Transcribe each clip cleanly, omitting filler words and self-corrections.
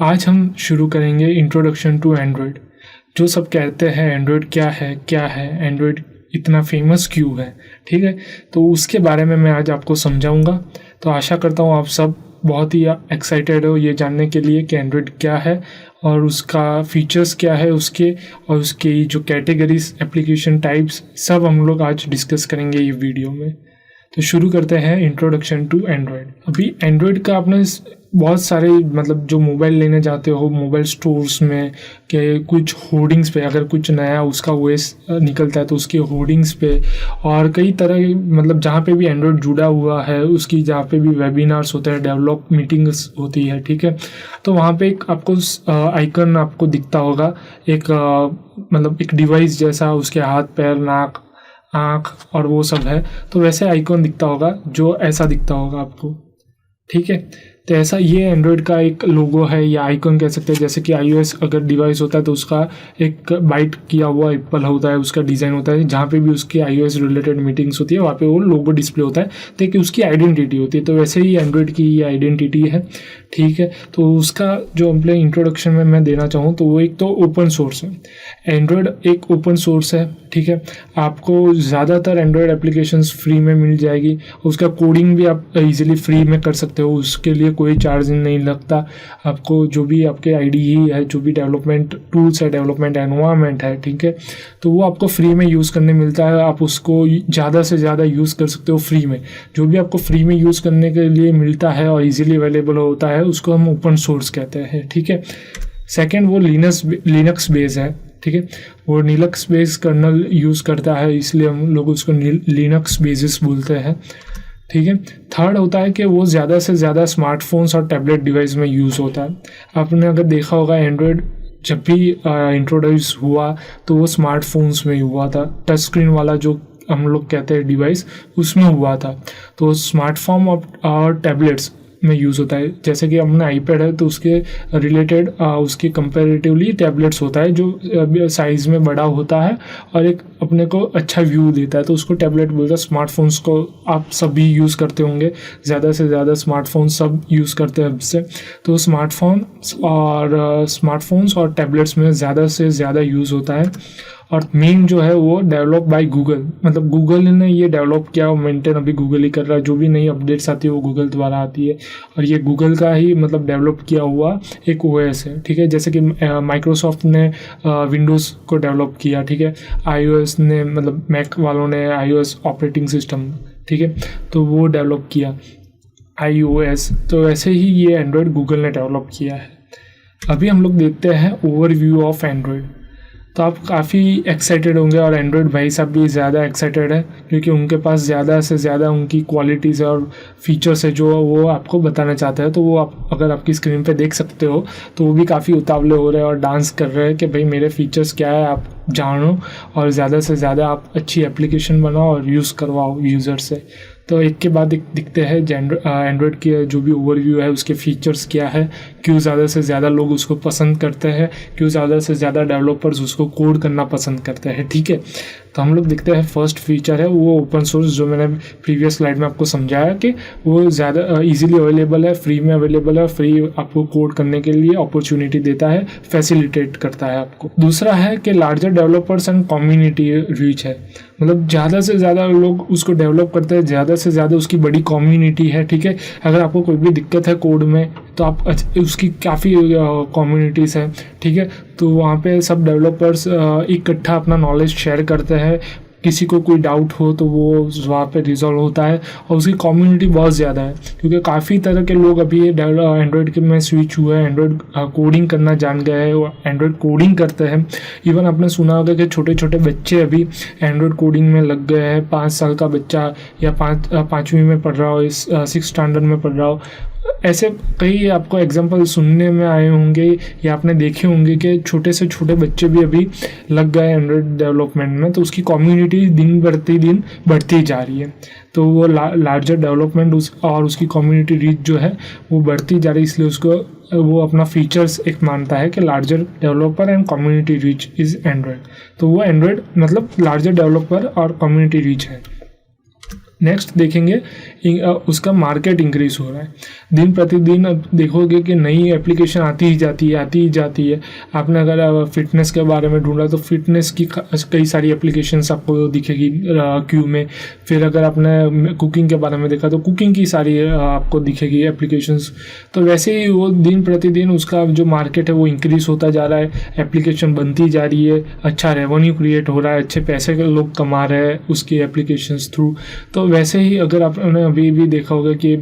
आज हम शुरू करेंगे इंट्रोडक्शन टू एंड्रॉयड। जो सब कहते हैं एंड्रॉयड क्या है, एंड्रॉयड इतना फेमस क्यों है, ठीक है, तो उसके बारे में मैं आज आपको समझाऊंगा। तो आशा करता हूँ आप सब बहुत ही एक्साइटेड हो ये जानने के लिए कि एंड्रॉयड क्या है और उसका फीचर्स क्या है उसके, और उसकी जो कैटेगरीज, एप्लीकेशन टाइप्स, सब हम लोग आज डिस्कस करेंगे ये वीडियो में। तो शुरू करते हैं इंट्रोडक्शन टू एंड्रॉयड। अभी एंड्रॉयड का आपने बहुत सारे जो मोबाइल लेने जाते हो मोबाइल स्टोर्स में कि कुछ होर्डिंग्स पे अगर कुछ नया उसका ओएस निकलता है तो उसके होर्डिंग्स पे, और कई तरह जहाँ पे भी एंड्रॉयड जुड़ा हुआ है उसकी जहाँ पे भी वेबिनार्स होते हैं, डेवलप मीटिंग्स होती है, ठीक है, तो वहाँ पे एक आपको आइकन आपको दिखता होगा, एक डिवाइस जैसा, उसके हाथ पैर नाक आँख और वो सब है, तो वैसे आइकॉन दिखता होगा जो ऐसा दिखता होगा आपको, ठीक है। तो ऐसा ये एंड्रॉयड का एक लोगो है या आइकॉन कह सकते हैं। जैसे कि iOS अगर डिवाइस होता है तो उसका एक बाइट किया हुआ एप्पल होता है, उसका डिज़ाइन होता है, जहाँ पे भी उसकी iOS रिलेटेड मीटिंग्स होती है वहाँ पे वो लोगो डिस्प्ले होता है, तो एक उसकी आइडेंटिटी होती है। तो वैसे ही एंड्रॉयड की ये आइडेंटिटी है, ठीक है। तो उसका जो अपने इंट्रोडक्शन में मैं देना चाहूँ तो वो एक तो ओपन सोर्स है। एंड्रॉयड एक ओपन सोर्स है, ठीक है। आपको ज़्यादातर एंड्रॉयड एप्लीकेशंस फ्री में मिल जाएगी, उसका कोडिंग भी आप इजीली फ्री में कर सकते हो, उसके लिए कोई चार्जिंग नहीं लगता आपको। जो भी आपके IDE है, जो भी डेवलपमेंट टूल्स है, डेवलपमेंट एनवायरनमेंट है, ठीक है, तो वो आपको फ्री में यूज़ करने मिलता है। आप उसको ज़्यादा से ज़्यादा यूज़ कर सकते हो फ्री में। जो भी आपको फ्री में यूज़ करने के लिए मिलता है और इजीली अवेलेबल होता है उसको हम ओपन सोर्स कहते हैं, ठीक है। सेकेंड, वो लिनक्स बेस है, ठीक है, वो लिनक्स बेस कर्नल यूज़ करता है, इसलिए हम लोग उसको लिनक्स बेसिस बोलते हैं, ठीक है। थर्ड होता है कि वो ज़्यादा से ज़्यादा स्मार्टफोन्स और टैबलेट डिवाइस में यूज़ होता है। आपने अगर देखा होगा एंड्रॉयड जब भी इंट्रोड्यूस हुआ तो वो स्मार्टफोन्स में ही हुआ था, टच स्क्रीन वाला जो हम लोग कहते हैं डिवाइस, उसमें हुआ था। तो स्मार्टफोन और टैबलेट्स में यूज़ होता है। जैसे कि अपना आईपैड है तो उसके रिलेटेड उसके कंपैरेटिवली टैबलेट्स होता है जो साइज़ में बड़ा होता है और एक अपने को अच्छा व्यू देता है, तो उसको टैबलेट बोलते हैं। स्मार्टफोन्स को आप सभी यूज़ करते होंगे, ज़्यादा से ज़्यादा स्मार्टफोन सब यूज़ करते हैं इससे। तो स्मार्टफोन्स और टैबलेट्स में ज़्यादा से ज़्यादा यूज़ होता है। और मेन जो है वो डेवलप बाय गूगल, गूगल ने ये डेवलप किया और मेंटेन अभी गूगल ही कर रहा है। जो भी नई अपडेट्स आती है वो गूगल द्वारा आती है और ये गूगल का ही डेवलप किया हुआ एक OS है, ठीक है। जैसे कि माइक्रोसॉफ्ट ने विंडोज़ को डेवलप किया, ठीक है, iOS ने मैक वालों ने iOS ऑपरेटिंग सिस्टम, ठीक है, तो वो डेवलप किया iOS। तो ऐसे ही ये एंड्रॉयड गूगल ने डेवलप किया है। अभी हम लोग देखते हैं ओवरव्यू ऑफ एंड्रॉयड। तो आप काफ़ी एक्साइटेड होंगे और एंड्रॉयड भाई साहब भी ज़्यादा एक्साइटेड है क्योंकि उनके पास ज़्यादा से ज़्यादा उनकी क्वालिटीज़ और फीचर्स है जो वो आपको बताना चाहते हैं। तो वो आप अगर आपकी स्क्रीन पे देख सकते हो तो वो भी काफ़ी उतावले हो रहे हैं और डांस कर रहे हैं कि भाई मेरे फीचर्स क्या है आप जानो और ज़्यादा से ज़्यादा आप अच्छी एप्लीकेशन बनाओ और यूज़ करवाओ यूज़र से। तो एक के बाद एक दिखते हैं एंड्रॉयड के जो भी ओवरव्यू है, उसके फीचर्स क्या है, क्यों ज़्यादा से ज़्यादा लोग उसको पसंद करते हैं, क्यों ज़्यादा से ज़्यादा डेवलपर्स उसको कोड करना पसंद करते हैं, ठीक है। तो हम लोग देखते हैं फर्स्ट फीचर है वो ओपन सोर्स, जो मैंने प्रीवियस स्लाइड में आपको समझाया कि वो ज़्यादा इजीली अवेलेबल है, फ्री में अवेलेबल है, फ्री आपको कोड करने के लिए अपॉर्चुनिटी देता है, फैसिलिटेट करता है आपको। दूसरा है कि larger developers and community reach है, ज़्यादा से ज़्यादा लोग उसको डेवलप करते हैं, ज़्यादा से ज़्यादा उसकी बड़ी कम्युनिटी है, ठीक है। अगर आपको कोई भी दिक्कत है कोड में तो आप उसकी काफ़ी कम्युनिटीज़ है, ठीक है, तो वहाँ पे सब डेवलपर्स इकट्ठा अपना नॉलेज शेयर करते हैं। किसी को कोई डाउट हो तो वो वहाँ पे रिजॉल्व होता है और उसकी कम्युनिटी बहुत ज़्यादा है क्योंकि काफ़ी तरह के लोग अभी एंड्रॉयड के में स्विच हुए हैं, एंड्रॉयड कोडिंग करना जान गए हैं, वो एंड्रॉयड कोडिंग करते हैं। इवन आपने सुना होगा कि छोटे छोटे बच्चे अभी एंड्रॉयड कोडिंग में लग गए हैं। 5 साल का बच्चा या 5वीं में पढ़ रहा हो, 6th स्टैंडर्ड में पढ़ रहा हो, ऐसे कई आपको एग्जांपल सुनने में आए होंगे या आपने देखे होंगे कि छोटे से छोटे बच्चे भी अभी लग गए एंड्रॉयड डेवलपमेंट में। तो उसकी कम्युनिटी दिन बढ़ती जा रही है। तो वो लार्जर डेवलपमेंट और उसकी कम्युनिटी रीच जो है वो बढ़ती जा रही है, इसलिए उसको वो अपना फीचर्स एक मानता है कि larger developer and community reach is Android. तो वो एंड्रॉयड लार्जर डेवलपर और कम्युनिटी रीच है। नेक्स्ट देखेंगे उसका मार्केट इंक्रीज हो रहा है दिन प्रतिदिन। अब देखोगे कि नई एप्लीकेशन आती ही जाती है। आपने अगर फिटनेस के बारे में ढूंढा तो फिटनेस की कई सारी एप्लीकेशंस आपको दिखेगी क्यू में। फिर अगर आपने कुकिंग के बारे में देखा तो कुकिंग की सारी आपको दिखेगी एप्लीकेशंस। तो वैसे ही वो दिन प्रतिदिन उसका जो मार्केट है वो इंक्रीज होता जा रहा है, एप्लीकेशन बनती जा रही है, अच्छा रेवेन्यू क्रिएट हो रहा है, अच्छे पैसे लोग कमा रहे हैं उसकी एप्लीकेशंस थ्रू। तो वैसे ही अगर आपने अभी भी देखा होगा कि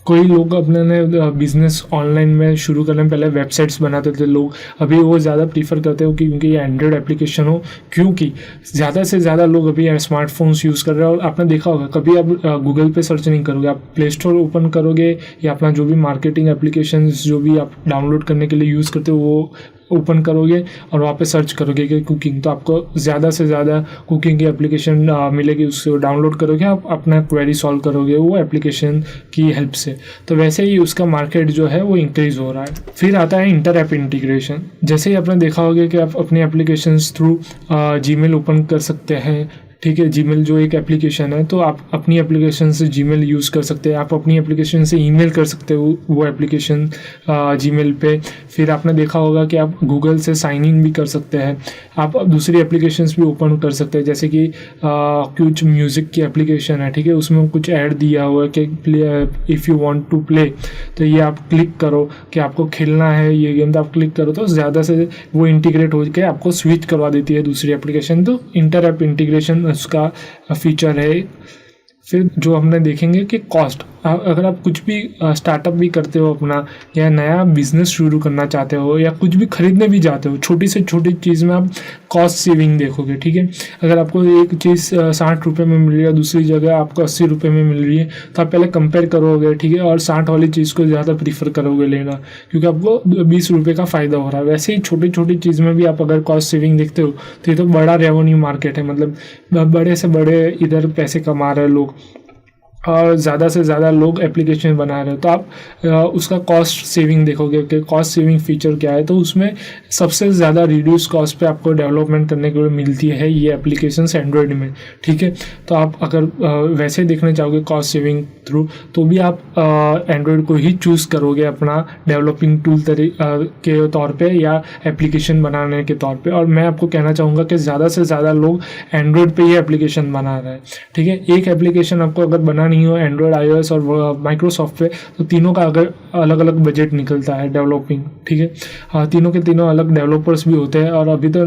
कोई लोग अपने बिजनेस ऑनलाइन में शुरू करने में पहले वेबसाइट्स बनाते थे लोग, अभी वो ज़्यादा प्रीफर करते हो क्योंकि ये एंड्रॉयड एप्लीकेशन हो, क्योंकि ज़्यादा से ज़्यादा लोग अभी स्मार्टफोन्स यूज़ कर रहे हैं। और आपने देखा होगा कभी आप गूगल पे सर्च नहीं करोगे, आप प्ले स्टोर ओपन करोगे या अपना जो भी मार्केटिंग एप्लीकेशन जो भी आप डाउनलोड करने के लिए यूज़ करते हो वो ओपन करोगे और वहाँ पे सर्च करोगे कि कुकिंग, तो आपको ज़्यादा से ज़्यादा कुकिंग की एप्लीकेशन मिलेगी। उससे डाउनलोड करोगे, आप अपना क्वेरी सॉल्व करोगे वो एप्लीकेशन की हेल्प से। तो वैसे ही उसका मार्केट जो है वो इंक्रीज़ हो रहा है। फिर आता है इंटर ऐप इंटीग्रेशन। जैसे ही आपने देखा होगा कि आप अपनी एप्लीकेशंस थ्रू जीमेल ओपन कर सकते हैं, ठीक है। जीमेल जो एक एप्लीकेशन है, तो आप अपनी एप्लीकेशन से जीमेल यूज़ कर सकते हैं, आप अपनी एप्लीकेशन से ईमेल कर सकते हो वो एप्लीकेशन जीमेल पे। फिर आपने देखा होगा कि आप गूगल से साइन इन भी कर सकते हैं, आप दूसरी एप्लीकेशंस भी ओपन कर सकते हैं। जैसे कि कुछ म्यूज़िक की एप्लीकेशन है, ठीक है, उसमें कुछ ऐड दिया हुआ है कि if you want to play, तो ये आप क्लिक करो कि आपको खेलना है ये गेम, तो आप क्लिक करो तो ज़्यादा से वो इंटीग्रेट हो के आपको स्विच करवा देती है दूसरी एप्लीकेशन। तो इंटर ऐप इंटीग्रेशन उसका फीचर है। फिर जो हमने देखेंगे कि कॉस्ट, अगर आप कुछ भी स्टार्टअप भी करते हो अपना, या नया बिजनेस शुरू करना चाहते हो, या कुछ भी खरीदने भी जाते हो, छोटी से छोटी चीज़ में आप कॉस्ट सेविंग देखोगे, ठीक है। अगर आपको एक चीज़ 60 रुपये में मिल रही है, दूसरी जगह आपको 80 रुपये में मिल रही है, तो आप पहले कंपेयर करोगे, ठीक है, और 60 वाली चीज़ को ज़्यादा प्रीफर करोगे लेना, क्योंकि आपको 20 रुपये का फ़ायदा हो रहा है। वैसे ही छोटी छोटी चीज़ में भी आप अगर कॉस्ट सेविंग देखते हो तो ये तो बड़ा रेवेन्यू मार्केट है, मतलब बड़े से बड़े इधर पैसे कमा रहे हैं लोग, और ज़्यादा से ज़्यादा लोग एप्लीकेशन बना रहे हो। तो आप उसका कॉस्ट सेविंग देखोगे कि कॉस्ट सेविंग फीचर क्या है, तो उसमें सबसे ज़्यादा रिड्यूस कॉस्ट पे आपको डेवलपमेंट करने के लिए मिलती है ये एप्लीकेशंस एंड्रॉयड में, ठीक है। तो आप अगर वैसे देखने चाहोगे कॉस्ट सेविंग थ्रू, तो भी आप एंड्रॉयड को ही चूज़ करोगे अपना डेवलपिंग टूल के तौर पर या एप्लीकेशन बनाने के तौर पर। और मैं आपको कहना चाहूँगा कि ज़्यादा से ज़्यादा लोग एंड्रॉयड पर ही एप्लीकेशन बना रहे हैं, ठीक है। एक एप्लीकेशन आपको अगर बना नहीं हो एंड्रॉयड, iOS और माइक्रोसॉफ्ट पे, तो तीनों का अगर अलग अलग बजट निकलता है डेवलपिंग, ठीक है। हाँ, तीनों के तीनों अलग डेवलपर्स भी होते हैं। और अभी तो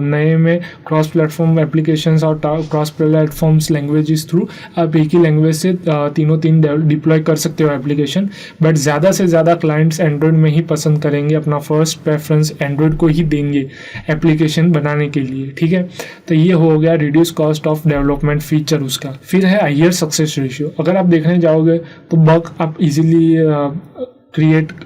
नए में क्रॉस प्लेटफॉर्म एप्लीकेशंस और क्रॉस प्लेटफॉर्म्स लैंग्वेजेस थ्रू आप एक ही लैंग्वेज से तीन डिप्लॉय कर सकते हो एप्लीकेशन। बट ज़्यादा से ज़्यादा क्लाइंट्स एंड्रॉयड में ही पसंद करेंगे, अपना फर्स्ट प्रेफरेंस एंड्रॉयड को ही देंगे एप्लीकेशन बनाने के लिए, ठीक है। तो ये हो गया reduce cost of development feature उसका। फिर है हायर सक्सेस रेशियो। अगर आप देखने जाओगे तो बग आप इजीली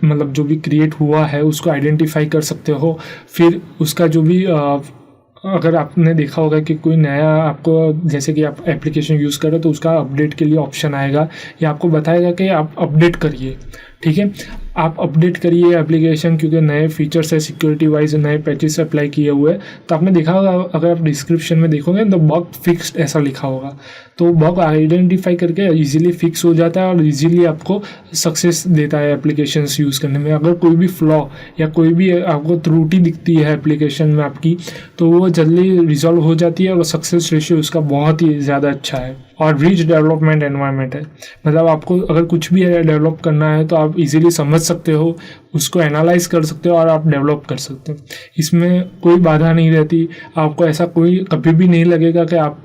मतलब जो भी क्रिएट हुआ है उसको आइडेंटिफाई कर सकते हो। फिर उसका जो भी अगर आपने देखा होगा कि कोई नया आपको, जैसे कि आप एप्लीकेशन यूज़ कर रहे हो तो उसका अपडेट के लिए ऑप्शन आएगा, या आपको बताएगा कि आप अपडेट करिए, ठीक है। आप अपडेट करिए एप्लीकेशन, क्योंकि नए फीचर्स है, सिक्योरिटी वाइज नए पैचेस अप्लाई किए हुए हैं। तो आपने देखा होगा, अगर आप डिस्क्रिप्शन में देखोगे तो बग फिक्स्ड ऐसा लिखा होगा, तो बग आइडेंटिफाई करके इजीली फिक्स हो जाता है और इजीली आपको सक्सेस देता है एप्लीकेशंस यूज़ करने में। अगर कोई भी फ्लॉ या कोई भी आपको त्रुटि दिखती है एप्लीकेशन में आपकी, तो वो जल्दी रिजॉल्व हो जाती है और सक्सेस रेशियो उसका बहुत ही ज़्यादा अच्छा है। और रिच डेवलपमेंट एनवायरनमेंट है, मतलब आपको अगर कुछ भी डेवलप करना है तो आप इजीली समझ सकते हो, उसको एनालाइज कर सकते हो और आप डेवलप कर सकते हो। इसमें कोई बाधा नहीं रहती, आपको ऐसा कोई कभी भी नहीं लगेगा कि आप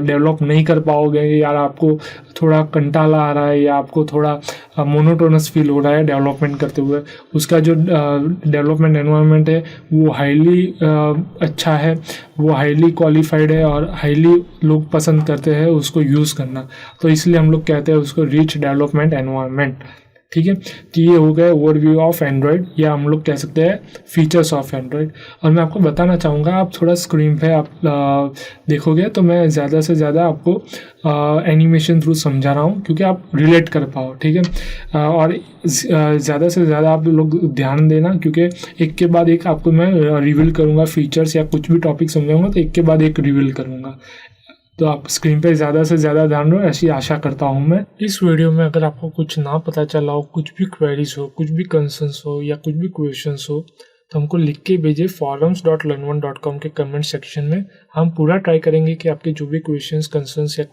डेवलप नहीं कर पाओगे, या आपको थोड़ा कंटाला आ रहा है, या आपको थोड़ा मोनोटोनस फील हो रहा है डेवलपमेंट करते हुए। उसका जो डेवलपमेंट एनवायरनमेंट है वो हाईली अच्छा है, वो हाईली क्वालिफाइड है और हाईली लोग पसंद करते हैं उसको यूज़ करना। तो इसलिए हम लोग कहते हैं उसको रिच डेवलपमेंट एनवायरनमेंट, ठीक है। तो ये हो गया ओवरव्यू ऑफ एंड्रॉयड, या हम लोग कह सकते हैं फीचर्स ऑफ एंड्रॉयड। और मैं आपको बताना चाहूँगा, आप थोड़ा स्क्रीन पे आप देखोगे तो मैं ज़्यादा से ज़्यादा आपको एनिमेशन थ्रू समझा रहा हूँ, क्योंकि आप रिलेट कर पाओ, ठीक है। और ज़्यादा से ज़्यादा आप लोग ध्यान देना, क्योंकि एक के बाद एक आपको मैं रिवील करूँगा फीचर्स, या कुछ भी टॉपिक समझाऊँगा तो एक के बाद एक रिवील करूँगा। तो आप स्क्रीन पे ज़्यादा से ज़्यादा ध्यान दो, ऐसी आशा करता हूँ मैं। इस वीडियो में अगर आपको कुछ ना पता चला हो, कुछ भी क्वेरीज हो, कुछ भी कंसर्न्स हो या कुछ भी क्वेश्चंस हो, तो हमको लिख के भेजिए forums.learn1.com के कमेंट सेक्शन में। हम पूरा ट्राई करेंगे कि आपके जो भी क्वेश्चंस, कंसर्न्स या